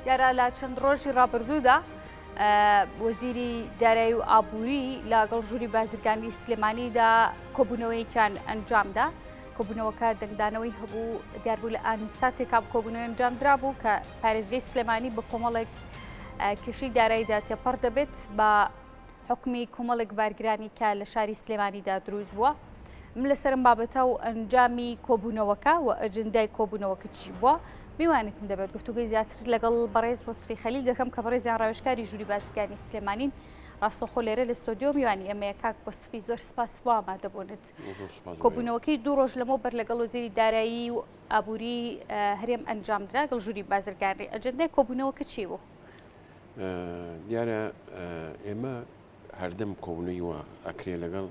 دیارە لە چەند ڕۆژی ڕابردوودا وەزیری دارایی و ئابووری لەگەڵ ژووری بازرگانی سلێمانیدا کۆبوونەوەیەکیان ئەنجامدا. کۆبوونەوەکە دەنگدانەوەی هەبوو دیاربوو لە ئانوساتێکا کۆبوونەوەی ئەنجامدرا بوو کە پارێزگای سلێمانی بە کۆمەڵێک کێشەی داراییدا تێپەڕ دەبێت بە حکمی کۆمەڵێک بارگرانی کە لە شاری سلێمانیدا دروست بووە. من لەسەرم بابەتە و ئەنجامی کۆبوونەوەکە و ئەجندای کۆبوونەوەکە چی بووە میوانێکم دەبێت گفتوگوی زیاتر لەگەڵ بەڕێز وەسفی خەلیل دەکەم کە بەڕێزیان ڕاوێژکاری ژووری بازرگانی سلێمانین. ڕاستەخۆ لێرە لە ستۆدیۆ میوانی ئەمەیە کاک وەسفی زۆر سپاس بۆ ئامادەبوونت. کۆبوونەوەکەی دوو ڕۆژ لەمەوە بەر لەگەڵ وەزیری دارایی و ئابووری هەرێم ئەنجامدرا گەڵ ژووری بازرگانی. ئەجندای کۆبوونەوەکە چی بوو؟ دیارە ئێمە هەردەم کۆبوونەوەی وە ئەکرێ لەگەڵ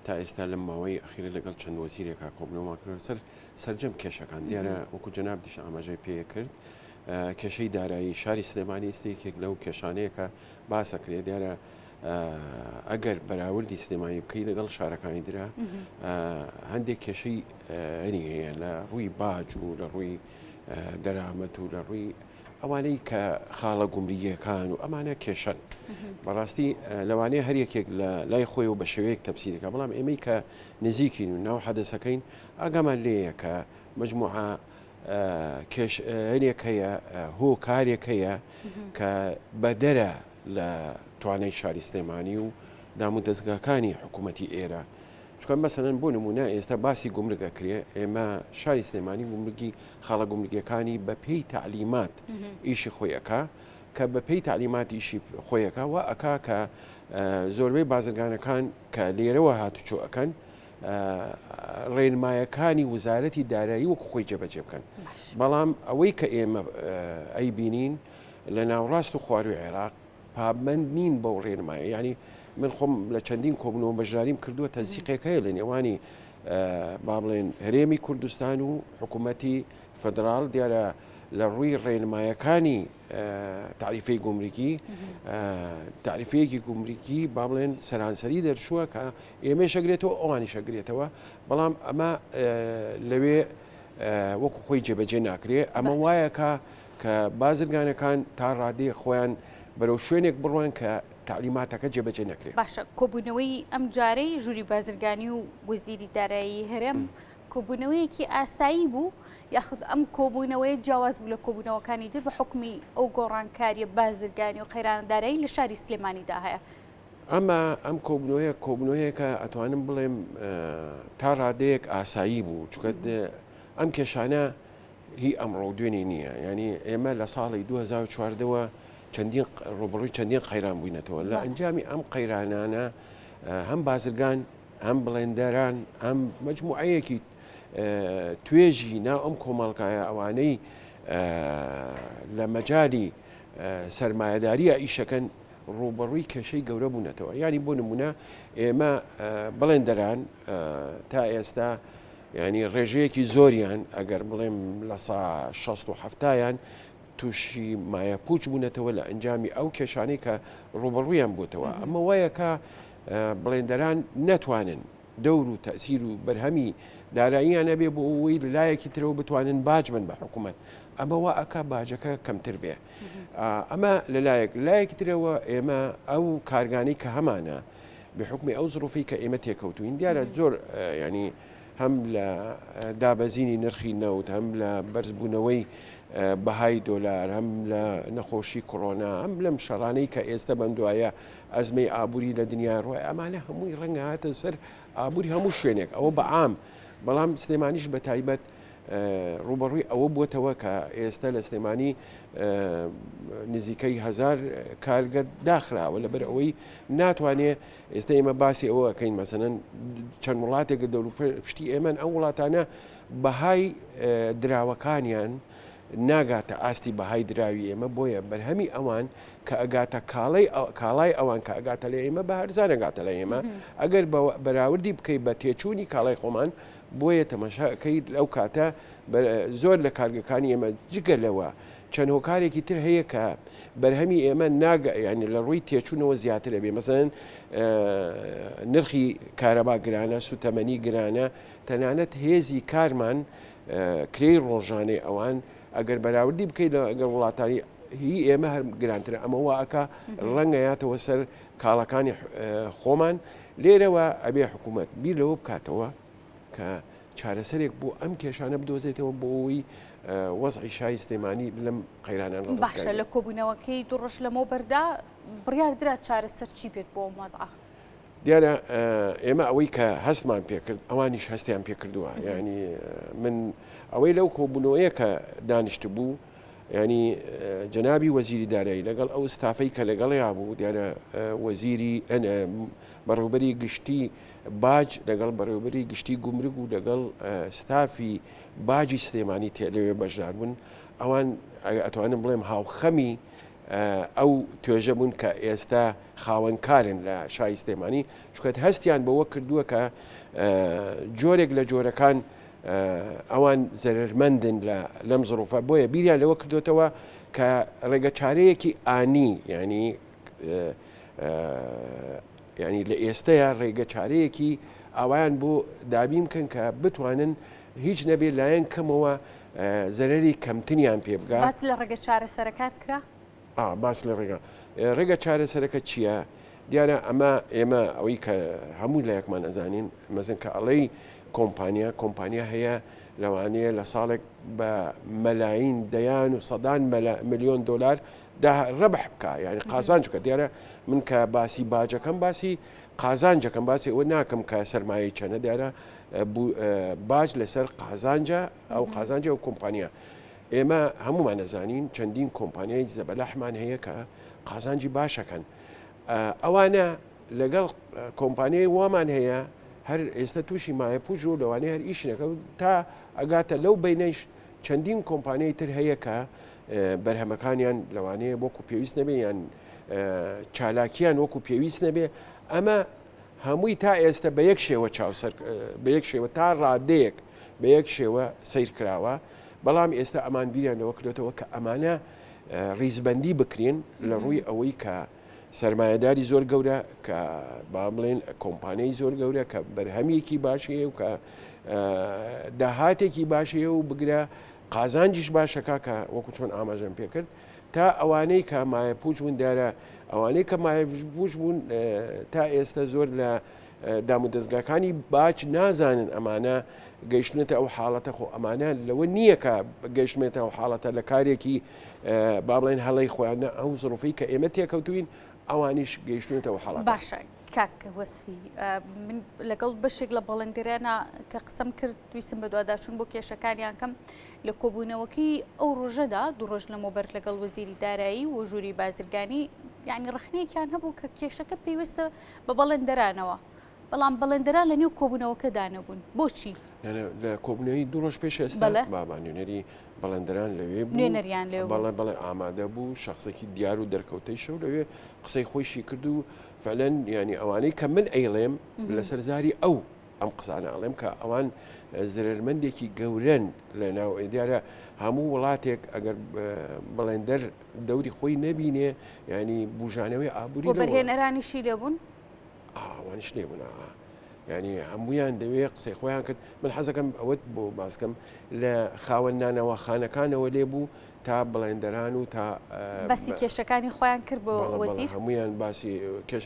تا ئێستا لەم ماوەی ئەخیرە لەگەڵ چەند وەزیرێکا کۆبوونەوەمان کرد سەرجەم کێشەکان دیارە وەکو جەناب دیش ئاماژەی پێ کرد کێشەی دارایی شاری سلێمانی ئێستەیەکێک لەو کێشانەیەکە باسەکرێ دیارە ئەگەر بەراوردی سلێمانی بکەی لەگەڵ شارەکانی درا هەندێک کێشەی هەنی هەیە لە ڕووی باج و لە ڕووی دەرامەت و لە ڕووی ئەوانەی کە خاڵە گومریگیەکان و ئەمانە کێشەن بەڕاستی لەوانەیە هەریەکێک لە لای خۆی و بە شێوەیەک تەفسیرەکە بەڵام ئێمەی کە نزیکین و ناو حەدەسەکەین ئاگامان لێیە کە مجموعە هەنێک هەیە هۆکارێک هەیە کە بەدەرە لە توانای شاری سلێمانی و دام و دەستگاکانی حکوومەتی ئێرە چکە مەسەلەن بۆ نمونە ئێستا باسی گومرگەکرێ ئێمە شاری سلێمانی گومرگی خاڵە گومرگیەکانی بە پێی تعلیمات ئیشی خۆیەکە کە بە پێی تعلیمات ئیشی خۆیەکە و ئەکا کە زۆربەی بازرگانەکان کە لێرەوە هاتوچۆ ئەەکەن ڕێنمایەکانی وزارەتی دارایی وەکو خۆی جێبەجێ بکەن بەڵام ئەوەی کە ئێمە ئەی بینین لە ناوڕاست و خواروی عێراق پابند نین بەو ڕێنمایە ینی من خۆم لە چەندین کۆبوونەوە بەژاریم کردووە تەنسیقێک هەیە لە نێوانی با بڵێن هەرێمی کوردستان و حکوومەتی فدرال دیارە لە ڕووی ڕێنمایەکانی تعریفەی گومرگی تعریفەیەکی گومرگی با بڵێن سەرانسەری دەرچووە کە ئێمە شەگرێتەوە ئەوانی شەگرێتەوە بەڵام ئەمە لەوێ وەکو خۆی جێبەجێ ناکرێ ئەمە وایەکە کە بازرگانەکان تا ڕادێ خۆیان بەرەو شوێنێک بڕوان کە تعلیماتەکە جێبەجێ نەکرێت. باشە کۆبوونەوەی ئەم جارەی ژووری بازرگانی و وەزیری دارایی هەرێم کۆبوونەوەیەکی ئاسایی بوو یاخود ئەم کۆبوونەوەی جیاواز بوو لە کۆبوونەوەکانی تر بە حکمی ئەو گۆڕانکاریە بازرگانی و قەیرانەدارایی لە شاری سلێمانیدا هەیە. ئەم کۆبوونەوەیەکە ئەتوانم بڵێم تا ڕادەیەک ئاسایی بوو چکە ئەم کێشانە هی ئەمڕۆ دوێنێ نییە ینی ئێمە لە ساڵی 2014ەوە چەندین ڕۆبڕووی چەندین قەیران بووینەتەوە لە ئەنجامی ئەم قەیرانانە هەم بازرگان هەم بڵێندەران ئەم مجموعەیەکی توێژی ناو ئەم کۆمەڵگایە ئەوانەی لە مەجای سەرمایەداریە ئیشەکەن ڕوبەڕووی کێشەی گەورە بوونەتەوە ینی بۆ نمونە ئێمە بڵێندەران تا ئێستا ینی ڕێژەیەکی زۆریان ئەگەر بڵێم لە 1970یان تووشی مایە پوچ بوونەتەوە لە ئەنجامی ئەو کێشانەی کە ڕوبەڕوویان بووتەوە ئەمە وایەکە بڵێندەران نەتوانن دەور و تەسیر و بەرهەمی داراییان نەبێ بۆ ئەوەی لایەکی ترەوە بتوانن باج بن بە حکوومەت ئەمە وا ئەکا باجەکە کەمتر بێ ئەمە لایەکی ترەوە ئێمە ئەو کارگانی کە هەمانە بحکمی ئەو زڕوفی کە ئێمە تێکەوتوین دیارە زۆر ینی هەم لە دابەزینی نرخی نەوت هەم لە بەرزبوونەوەی بەهای دۆلار هەم لە نەخۆشی کۆڕۆنا هەم لەم شەڕانەی کە ئێستا بەم دوایە ئەزمەی ئابووری لە دنیا ڕۆی ئەمانە هەمووی ڕەنگە هاتە سەر ئابووری هەموو شوێنێک ئەوە بەعام بەڵام سلێمانیش بە تایبەت ڕوبەڕووی ئەوە بووتەوە کە ئێستا لە سلێمانی نزیکەی 1000 کارگەر داخراوە لەبەر ئەوەی ناتوانێت ئێستا ئێمە باسی ئەوە ئەەکەین مەسەنەن چەند وڵاتێکە دەوروپشتی ئێمە ئەو وڵاتانە بەهای دراوەکانیان ناگاتە ئاستی بەهای دراوی ئێمە بۆیە بەرهەمی ئەوان کە ئەگاتە کاڵای ئەوان کە ئەگاتە لە ئێمە بە هەرزانەگاتە لە ئێمە ئەگەر بەراوردی بکەیت بە تێچوونی کاڵای خۆمان بۆیە تەماشاکەی لەو کاتە زۆر لە کارگەکانی ئێمە جگەلەوە چەند هۆکارێکی تر هەیە کە بەرهەمی ئێمە ینی لە ڕووی تێچوونەوە زیاترە بێ مەسەن نرخی کارەبا گرانە سوتەمەنی گرانە تەنانەت هێزی کارمان کرێی ڕۆژانەی ئەوان ئەگەر بەراوردی بکەیت ئەگەر وڵاتانی هی ئێمە هەر گرانترە ئەمە واکە ڕەنگەیاتەوە سەر کاڵەکانی خۆمان لێرەوە ئەبێ حکوومەت بیر لەوە بکاتەوە کە چارەسەرێک بۆ ئەم کێشانە بدۆزێتەوە بۆ ئەوی وەزعی شای سلێمانی لەم قەیرانان باشە لە کۆبوونەوەکەی دوڕۆژ لەمەوە بەردا بڕیاردرا چارەسەر چی بێت بۆ مۆزعە دیارە ئێمە ئەوەی کە هەستمان پێکرد ئەوانیش هەستیان پێکردووە ینی من ئەوەی لەو کۆبوونەوەیە کە دانیشت بوو ینی جەنابی وەزیری دارایی لەگەڵ ئەو ستافەی کە لەگەڵیا بوو دیارە وەزیری بەڕێوبەری گشتی باج لەگەڵ بەڕێوبەری گشتی گومرگ و لەگەڵ ستافی باجی سلێمانی لەوێ بەشدار بوون ئەوان ئەتوانم بڵێم هاوخەمی ئەو توێژە بوون کە ئێستا خاوەنکارن لە شای سلێمانی چکەت هەستیان بەوە کردووە کە جۆرێک لە جۆرەکان ئەوان زەرمەندن لەم زڕوفە بۆیە بیریان لەوە کردوێتەوە کە ڕێگە چارەیەکی ئانی ینی لە ئێستەیە ڕێگە چارەیەکی ئاوایان بۆ دابی بکەن کە بتوانن هیچ نەبێت لایەن کەمەوە زەرری کەمتنیان پێ بگات باس لە ڕێگە چارەسەرەکان کرا باس لە ڕێگە چارەسەرەکە چییە؟ دیارە ئەمە ئێمە ئەوەی کە هەموو لە یەکمان ئەزانین مەزن کە ئەڵەی کۆمپانیا هەیە لەوانەیە لە ساڵێک بە مەلاین دەیان و سەدان ملیۆن دلار ڕەبح بکە یعنی قازانجکە دیارە من کە باسی باجەکەم باسی قازانجەکەم باسی ئەوە ناکەم کە سەرمایە چەنە دیارە باج لەسەر قازانجە ئەو قازانجە و کۆمپانیا ئێمە هەمومان نەزانین چەندین کۆمپانیای زەبەلەحمان هەیە کە قازانجی باشەکەن ئەوانە لەگەڵ کۆمپانیای وامان هەیە هەر ئێستا تووشی مایە پوژ و لەوانەیە هەر ئیشنەکە تا ئەگاتە لەو بینەش چەندین کۆمپانیای تر هەیە کە بەرهەمەکانیان لەوانەیە وەکو پێویست نەبێ یان چالاکیان وەکو پێویست نەبێ ئەمە هەمووی تا ئێستا بە یەک شێوە چاوسەر بە یەک شێوە تا ڕادەیەک بە یەک شێوە سیر کراوە بەڵام ئێستا ئەمان بیریان لەوە کردێتەوە کە ئەمانە ڕیزبەندی بکرێن لە ڕووی ئەوەی کە سەرمایهداری زۆر گەورە کە با بڵێن کۆمپانیای زۆر گەورە کە بەرهەمیەکی باشەیە و کە داهاتێکی باشەیە و بگرە قازانجیش باشەکە کە وەکو چۆن ئاماژەم پێکرد تا ئەوانەی کە مایە پوچ بوون دیارە ئەوانەی کە مایە پوچ بوون تا ئێستا زۆر لە دام و دەستگاکانی باج نازانن ئەمانە گەیشتونێتە ئەو حاڵەتە خۆ ئەمانە لەوە نییە کە گەیشتمێتە ئەو حاڵەتە لە کارێکی با بڵێن هەڵی خۆیانە ئەو زڕفی کە ئێمە تێکەوتوین ئەوانیش گەیشتونێتەوە حاڵەت باشە کاک وەسفی من لەگەڵ بەشێک لە بەڵندگەرانە کە قسەم کرد ویسم بە دوواداچوون بۆ کێشەکانیان کەم لە کۆبوونەوەکەی ئەو ڕۆژەدا دوو ڕۆژ لەمەوبەر لەگەڵ وەزیری دارایی و ژووری بازرگانی یعنی ڕخنەیەکیان هەبوو کە کێشەکە پێویستە بە بەڵندەرانەوە بەڵام بەڵندەران لە نێو کۆبوونەوەکەدا نەبوون بۆچی؟ لە کۆبنەوەی دوو ڕۆژ پێش ئێستا بابانوێنەری بەڵندەران لەوێ نوێنەریان لێ بەڵێ ئامادە بوو شخصێکی دیار و دەرکەوتەی شەو لەوێ قسەی خۆشی کرد و فعلەن ینی ئەوانەی کە من ئەیڵێم لەسەر زاری ئەو ئەم قسانە ئەڵێم کە ئەوان زرەرمەندێکی گەورەن لە ناو دیارە هەموو وڵاتێک ئەگەر بەڵێندەر دەوری خۆی نەبینێ ینی بژانەوەی ئابووری بەرهێنەرانیشی لێبوون ئەوانش لێبوون ینی هەمویان دەوێت قسەی خۆیان کرد من حەزەکەم ئەوەت بۆ باسکەم لە خاوەنانەوە خانەکانەوە لێبوو تا بڵێندەران و تا باسی کێشەکانی خۆیان کرد بۆ وەزیر هەمویان باسی کێش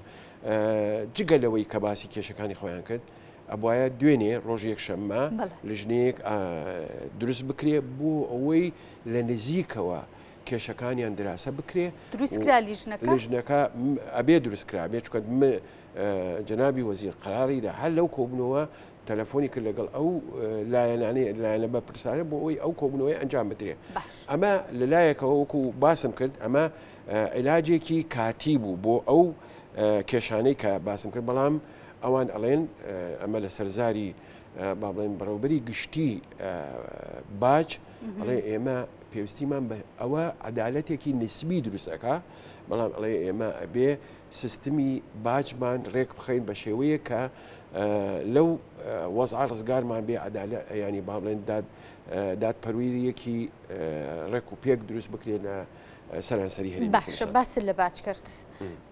جگەلەوەی کە باسی کێشەکانی خۆیان کرد ئەبواە دوێنێ ڕۆژ یەکشەممە لیژنەیەک دروست بکرێ بۆ ئەوەی لە نزیکەوە کێشەکانیان دراسە بکرێ دروستکرا لیژنەکە ئەبێ دروستکرا بێت چکات جەنابی وەزیر قەراریدا هەر لەو کۆبنەوە تەلەفۆنی کرد لەگەڵ ئەو لایەنە بە پرسانە بۆ ئەوی ئەو کۆبنەوەی ئەنجام بدرێ ئەمە لەلایەکەوە وەکو باسم کرد ئەمە عیلاجێکی کاتی بوو بۆ ئەو کێشانەی کە باسم کرد بەڵام ئەوان ئەڵێن ئەمە لە سەرزاری با بڵێن بەڕێوبەری گشتی باج ئەڵێ ئێمە پێویستیمان بە ئەوە عەدالەتێکی نسبی دروستەکە بەڵام ئەڵێ ئێمە ئەبێ سیستمی باجمان ڕێک بخەین بە شێوەیە کە لەو وەزع ڕزگارمان بێ ینی با بڵێن دادپەرویریەکی ڕێک و پێک دروست بکرێن سەرانسەری هەرێمی باشە باس لە باش کرد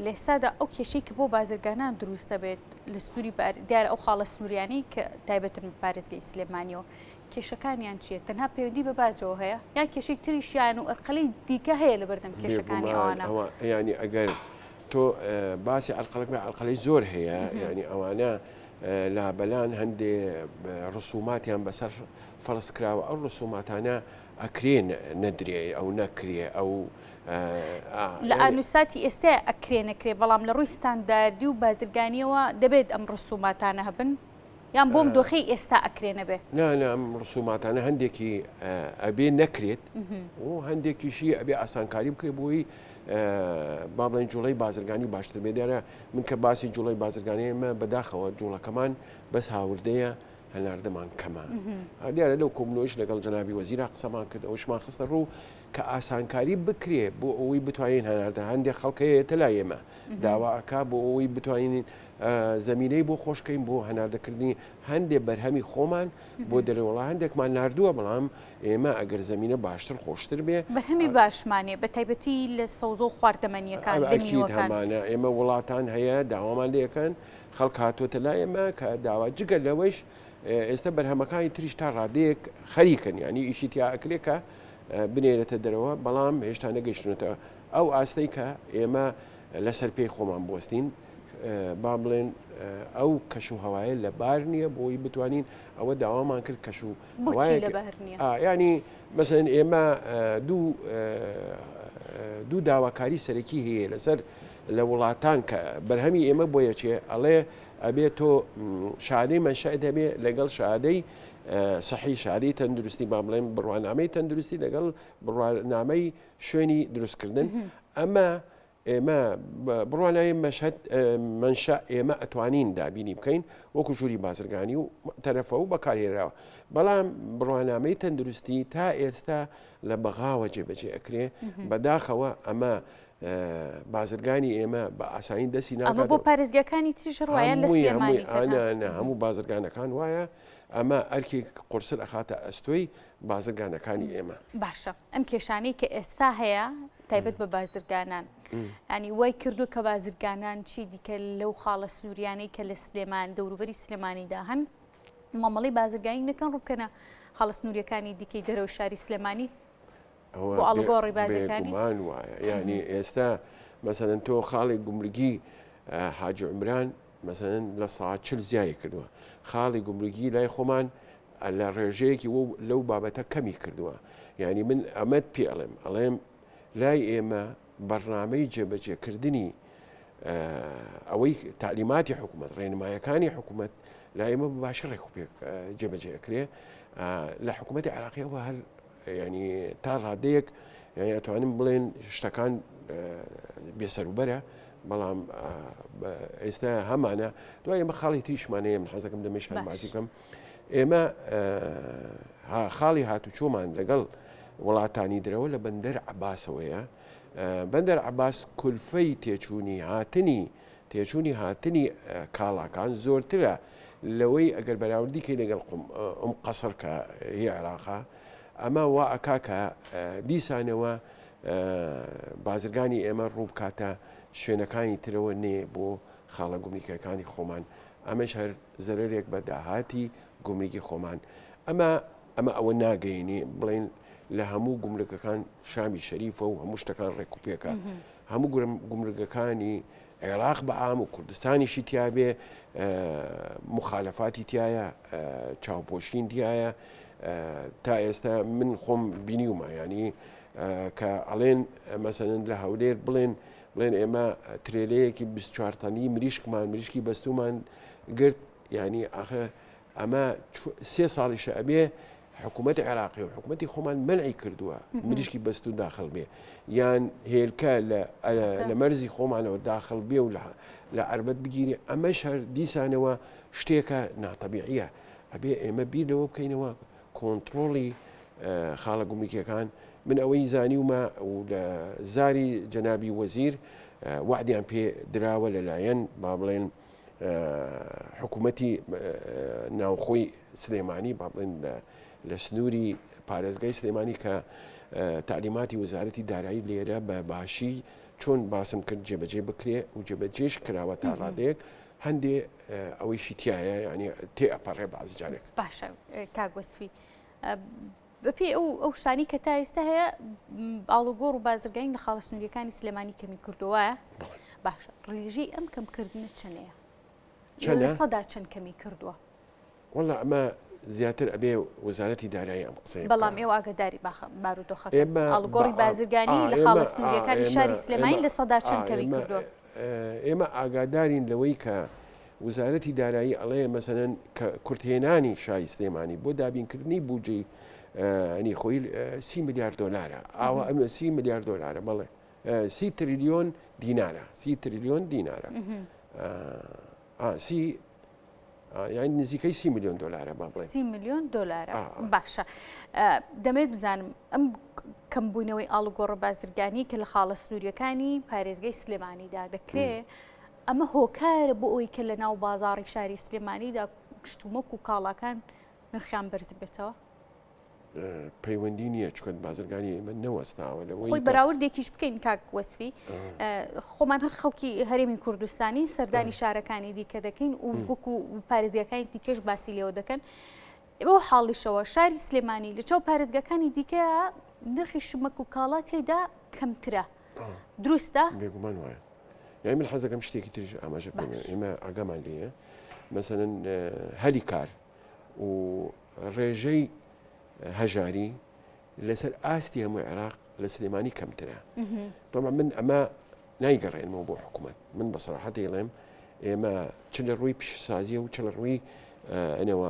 لێسادا ئەو کێشەی کە بۆ بازرگانان دروستە بێت لە سنووری دیارە ئەو خاڵە سنووریانی کە تایبەتن پارێزگای سلێمانیەوە کێشەکانیان چییە تەنها پەیوەندی بە باجەوە هەیە یان کێشەی تریشیان و ئەرقەلەی دیکە هەیە لە بەردەم کێشەکانی ئەوانە ینی ئەگەر تۆ باسی ئەرقەڵەکمی زۆر هەیە ینی ئەوانە لا بەلان هەندێ ڕسوماتیان بەسەر فەرزکراوە ئەو ڕسوماتانە ئەکرێن نەدرێ ئەو نەکرێ ئەو لە ئانووساتی ئێستا ئەکرێ نەکرێ بەڵام لە ڕووی ستانداردی و بازرگانیەوە دەبێت ئەم ڕسوماتانە هەبن یان بۆم دۆخی ئێستا ئەکرێنە بێ ئەم ڕسوماتانە هەندێکی ئەبێ نەکرێت و هەندێکیشی ئەبێ ئاسانکاری بکرێ بۆی با بڵێن جوڵەی بازرگانی باشتر بێ دیارە من کە باسی جوڵەی بازرگانی ئێمە بەداخەوە جوڵەکەمان بەس هاوردەیە هەناردەمان کەمە دیارە لەو کۆبنەوەیش لەگەڵ جەنابی وەزیرا قسەمان کرد ئەوشمان خستە ڕوو کە ئاسانکاری بکرێ بۆ ئەوەی بتوانین هەناردە هەندێک خەڵکەیەتە لای ئێمە داواکە بۆ ئەوەی بتوانین زمینەی بۆ خۆشکەین بۆ هەناردەکردنی هەندێک بەرهەمی خۆمان بۆ دەرەوەڵا هەندێکمان نردووە بەڵام ئێمە ئەگەر زمینە باشتر خۆشتر بێ بەرهەمی باشمانێ بە تایبەتی لە سەوزە و خواردەمەنیەکان هەمانە ئێمە وڵاتان هەیە داوامان لەکەن خەڵک هاتوۆتە لای ئێمە کە داوا جگە لەوەش ئێستا بەرهەمەکانی تریش تا ڕادەیەک خەریکن ینی ئیشی تیا ئەکرێکە بنێرێتە دەرەوە بەڵام هێشتا نەگەیشتونەتەوە ئەو ئاستەی کە ئێمە لەسەر پێی خۆمان بستین با بڵێن ئەو کەش و هەوایە لە بار نییە بۆی بتوانین ئەوە داوامان کرد کەش و ینی مەسەن ئێمە دوو داواکاری سەرەکی هەیە لەسەر لە وڵاتان کە بەرهەمی ئێمە بۆ یەکێ ئەڵێ ئەبێت تۆ شادەی مەنشەت هەبێ لەگەڵ شادەی سەحی شادی تەندروستی با بڵێن بڕوانامەی تەندروستی لەگەڵ بڕوانامەی شوێنی دروستکردن ئەمە ئێمە بڕوانایی مەشهد منشە ئێمە ئەتوانین دابینی بکەین وەکو ژووری بازرگانی و تەرەفە و بەکارهێراوە بەڵام بڕوانامەی تەندروستی تا ئێستا لە بەغاوە جێبەجێ ئەکرێ بەداخەوە ئەمە بازرگانی ئێمە بە ئاسانی دەستی ناگات بۆ پارێزگەکانی تریش ڕوایان لە سلێمانی هەموو بازرگانەکان وایە ئەمە ئەرکی قورسر ئەخاتە ئەستۆی بازرگانەکانی ئێمە باشە ئەم کێشانەی کە ئێستا هەیە تایبەت بە بازرگانان ینی وای کردو کە بازرگانان چی دیکە لەو خاڵە سنووریانەی کە لە سلێمان دەوروبەری سلێمانیدا هەن مامەڵی بازرگانی نەکەن ڕووبکەنە خاڵە سنووریەکانی دیکەی دەرەوە شاری سلێمانی بۆ ئاڵگۆڕی بازرگانی وایە ینی ئێستا مەسەرەن تۆ خاڵی گومرگی حاج عمران مەسەرەن لە ساعت 40 زیای کردووە خاڵی گومرگی لای خۆمان لە ڕێژەیەکی لەو بابەتە کەمی کردووە ینی من ئەمەد پێ ئەڵێم لای ئێمە بەرنامەی جێبەجێکردنی ئەوەی تعلیماتی حکوومەت ڕێنمایەکانی حکوومەت لای ئێمە باشە ڕێکوپێک جێبەجێکرێ لە حکوومەتی عراقیەوە هەر ینی تا ڕادەیەک ئەتوانم بڵێن شتەکان بێسەروبەرە بەڵام ئێستا هەمانە دوای ئێمە خاڵی تریشمانەیە من حەزەکەم دەمەش هەمازیکەم ئێمە خاڵی هاتوچۆمان لەگەڵ وڵاتانی درەوە لە بەندەر عەباسەوەیە بەندەر عەباس کولفەی تێچوونی هاتنی کاڵاکان زۆرترە لەوەی ئەگەر بەراوردی کەی لەگەڵ قەسەر کە هی عێراقا ئەمە وا ئەکاکە دیسانەوە بازرگانی ئێمە ڕوو بکاتە شوێنەکانی ترەوە نێ بۆ خاڵە گومریکەکانی خۆمان ئەمەش هەر زەرێک بە داهاتی گومریکی خۆمان ئەوە ناگەینی بڵێن لە هەموو گومرگەکان شامی شەریفە و هەموو شتەکان ڕێکوپێکە هەموو گومرگەکانی عێراق بەعام و کوردستانیشی تیاابێ مخالەفاتی تایە چاوپۆشین تایە تا ئێستا من خۆم بینیومە ینی کە ئەڵێن مەسەرەن لە هەولێر بڵێن ئێمە ترێلەیەکی 24 تەنی مریشکی بەستومان گرت ینی ئاخە ئەمە 3 ساڵیشە ئەبێ حکوومەتی عێراقی و حکوومەتی خۆمان منعی کردووە مریشکی بەست و داخل بێ یان هێلکە لە مەرزی خۆمانەوە داخل بێ و لە عربەت بگیری ئەمەش هەر دیسانەوە شتێکە ناتەبیعیە ئەبێ ئێمە بیرەوە بکەینەوە کۆنتترۆڵی خاڵە گومریکەکان من ئەوەی زانیومە و لە زاری جەنابی وەزیر وعدیان پێ دراوە لەلایەن با بڵێن حکوومەتی ناوخۆی سلێمانی با بڵێن لە سنووری پارێزگای سلێمانی کە تعلیماتی وزارەتی دارایی لێرە بە باشی چۆن باسم کرد جێبەجێ بکرێ و جێبەجێش کراوە تا ڕادەیەک هەندێ ئەوەیشی تایە ینی تێ ئەپەڕێ بازجارێک باشە کاگوەسفی بەپێ ئەو شتانی کە تا ئێستا هەیە ئاڵوگۆڕ و بازرگانی لە خاڵە سنووریەکانی سلێمانی کەمی کردووە باشە ڕێژەی ئەم کەمکردنە چەنەیە لە سەدا چەند کەمی کردووە وەڵا ئەمە زیاتر ئەبێ وەزارەتی دارایی ئەم قسەی بەڵام ئێوە ئاگاداری بارودۆخەکە ئاڵوگۆڕی بازرگانی لە خاڵە سنووریەکانی شاری سلێمانی لە سەدا چەند کەمی کردووە ئێمە ئاگادارین لەوەی کە وزارەتی دارایی ئەڵێ مەسەنەن کە کورتهێنانی شای سلێمانی بۆ دابینکردنی بودجەی ئەنی خۆی 30 میلیارد دلارە ئاوا ئەمە 30 میلیارد دلارە بەڵێ 30 تریلیۆن دینارە 30 تریلیۆن دینارە یعنی نزیکەی 30 میلیۆن دلارە با بڵێ 30 میلیۆن دلارە باشە دەمێت بزانم ئەم کەمبوونەوەی ئاڵوگۆڕە بازرگانی کە لە خاڵە سنووریەکانی پارێزگای سلێمانیدا دەکرێت ئەمە هۆکارە بۆ ئەوی کە لە ناو بازاڕی شاری سلێمانیدا کشتومەک و کاڵاکان نرخیان بەرز بێتەوە پەیوەندی نییە چکات بازرگانی ئێمە نەوەستاوە لەوەی خۆی بەراوردێکیش بکەین کاک وەسفی خۆمان هەر خەڵکی هەرێمی کوردستانی سەردانی شارەکانی دیکە دەکەین و وەکو پارێزگەکانی دیکەش باسی لێوە دەکەن بۆ حاڵیشەوە شاری سلێمانی لە چاو پارێزگەکانی دیکە نرخی شمەک و کاڵا تێدا کەمترە دروستە بێگومان وایە یعنی من حەزەکەم شتێکی تریش ئاماژە ئێمە ئاگامان لێیە مەسەنەن هەلی کار و ڕێژەی هەژاری لەسەر ئاستی هەموو عێراق لە سلێمانی کەمترە طبعا من ئەمە نایگەڕێنمەوە بۆ حکوومەت من بە سەراحەت دەیڵێم ئێمە چ لە ڕووی پیشسازیە و چ لە ڕووی ئەنەوە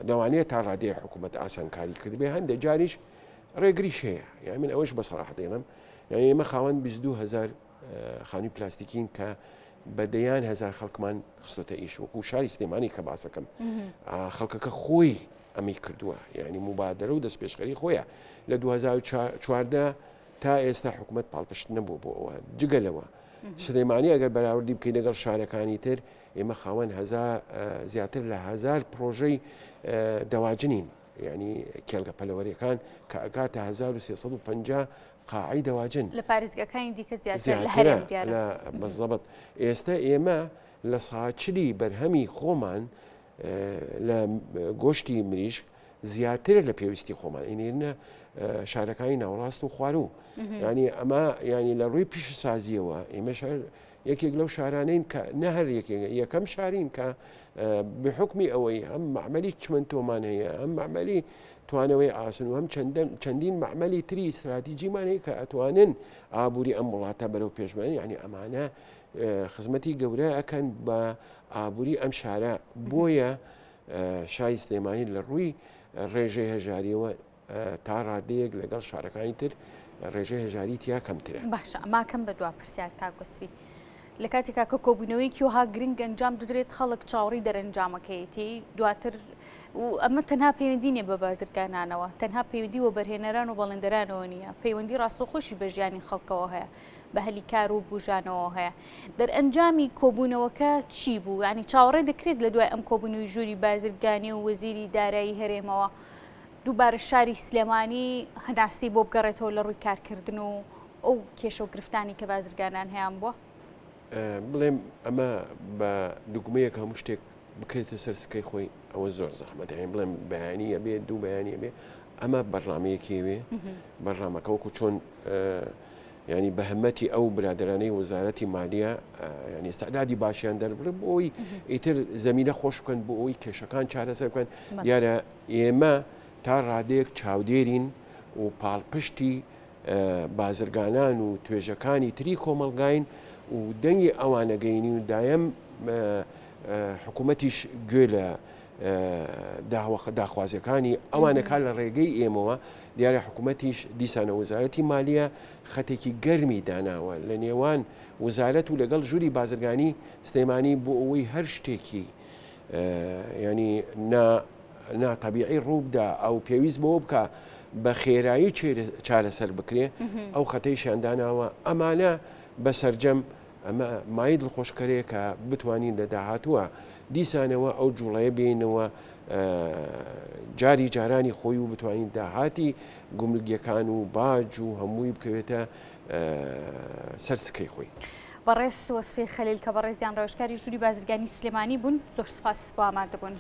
لەوانەیە تا ڕادەیە حکوومەت ئاسانکاری کردبێ هەندێک جاریش ڕێگریش هەیە یعنی من ئەوەش بە سەراحەت دەیڵێم یعنی ئێمە خاوەن 22,000 خانووی پلاستیکین کە بەدەیان هزار خەڵکمان خستۆتە ئیش وەکو شاری سلێمانی کە باسەکەم خەڵکەکە خۆی ئەمی کردووە یعنی مبادرە و دەست پێشخەری خۆیە لە 2014 تا ئێستا حکوومەت پاڵپشت نەبوو بۆ ئەوە جگەلەوە سلێمانی ئەگەر بەراوردی بکەین لەگەڵ شارەکانی تر ئێمە خاوەن زیاتر لە 1000 پرۆژەی دەواجنین یعنی کێلگە پەلەوەریەکان کە ئەکاتە 1350 قاعی دەواجن لە پارێزگەکانی دیکە زیاتر لە هەرێم دیارە بەزەبەت ئێستا ئێمە لە ساچلی بەرهەمی خۆمان لە گۆشتی مریشک زیاتر لە پێویستی خۆمان ئینێنە شارەکانی ناوەڕاست و خوارو ینی ئەمە ینی لە ڕووی پیشسازیەوە ئێمە یەکێک لەو شارانین کە نە هەر یەکەم شارین کە بحکمی ئەوەی هەم معمەلی چمنتۆمان هەیە هەم معمەلی توانەوەی ئاسن و هەم چەندین معمەلی تری استراتیجیمان هەیە کە ئەتوانن ئابووری ئەم وڵاتە بەرەو پێشبێن ینی ئەمانە خزمەتی گەورە ئەکەن بە ئابووری ئەم شارە بۆیە شای سلێمانی لە ڕووی ڕێژەی هەژاریەوە تا ڕادەیەک لەگەڵ شارەکانی تر ڕێژەی هەژاری تیا کەمترە باشە ئەماکەم بە دوا پرسیار کاگوسفی لە کاتێکا کە کۆبوونەوەی کیوها گرنگ ئەنجام دەدرێت خەڵک چاوەڕی دەرەنجامەکەیەتی دواتر و ئەمە تەنها پەیوەندی نیە بە بازرگانانەوە تەنها پەیوەندی وە بەرهێنەران و بەڵێندەرانەوە نییە پەیوەندی ڕاستەوخۆشی بە ژیانی خەڵکەوە هەیە بە هەلی کار و بوژانەوە هەیە دەرئەنجامی کۆبوونەوەکە چی بوو ینی چاوەڕێ دەکرێت لە دوای ئەم کۆبوونەوەی ژووری بازرگانی و وەزیری دارایی هەرێمەوە دووبارە شاری سلێمانی هەناسی بۆ بگەڕێتەوە لە ڕووی کارکردن و ئەو کێشە و گرفتانی کە بازرگانان هەیەیان بووە بڵێم ئەمە بە دوگمەیەک هەموو شتێک بکرێتە سەر سکەی خۆی ئەوە زۆر زەحمەت هەیە بڵێم بەیانیە بێت دوو بەیانیە بێ ئەمە بەڕامەیەکێوێ بەڕامەکە وەکو چۆن ینی بە هەمەتی ئەو برادرانەی وەزارەتی مالیە ینی ئستعدادی باشیان دەربڕ بۆ ئەوی ئیتر زەمینە خۆش بکەن بۆ ئەوی کێشەکان چارەسەر بکەن دیارە ئێمە تا ڕادەیەک چاودێرین و پاڵپشتی بازرگانان و توێژەکانی تری کۆمەڵگاین و دەنگی ئەوانە گەینی و دایم حکوومەتیش گوێ لە داخوازیەکانی ئەوانەکان لە ڕێگەی ئێمەوە دیارە حکوومەتیش دیسانە وەزارەتی مالیە خەتێکی گەرمی داناوە لە نێوان وەزارەت و لەگەڵ ژووری بازرگانی سلێمانی بۆ ئەوەی هەر شتێکی ینی ناتەبیعی ڕووبدا ئەو پێویست بۆ بکە بە خێرایی چارەسەر بکرێ ئەو خەتەی شانداناوە ئەمانە بەسەرجەم ئەمە مای دڵخۆشکەرەیە کە بتوانین لە داهاتووە دیسانەوە ئەو جوڵەیە بێنەوە جاری جارانی خۆی و بتوانین داهاتی گومرگیەکان و باج و هەمووی بکەوێتە سەرسکەی خۆی. بەڕێز وەسفی خەلیل کە بەڕێزیان ڕێژکاری ژووری بازرگانی سلێمانی بوون زۆر سپاس بۆ ئامادەبوون.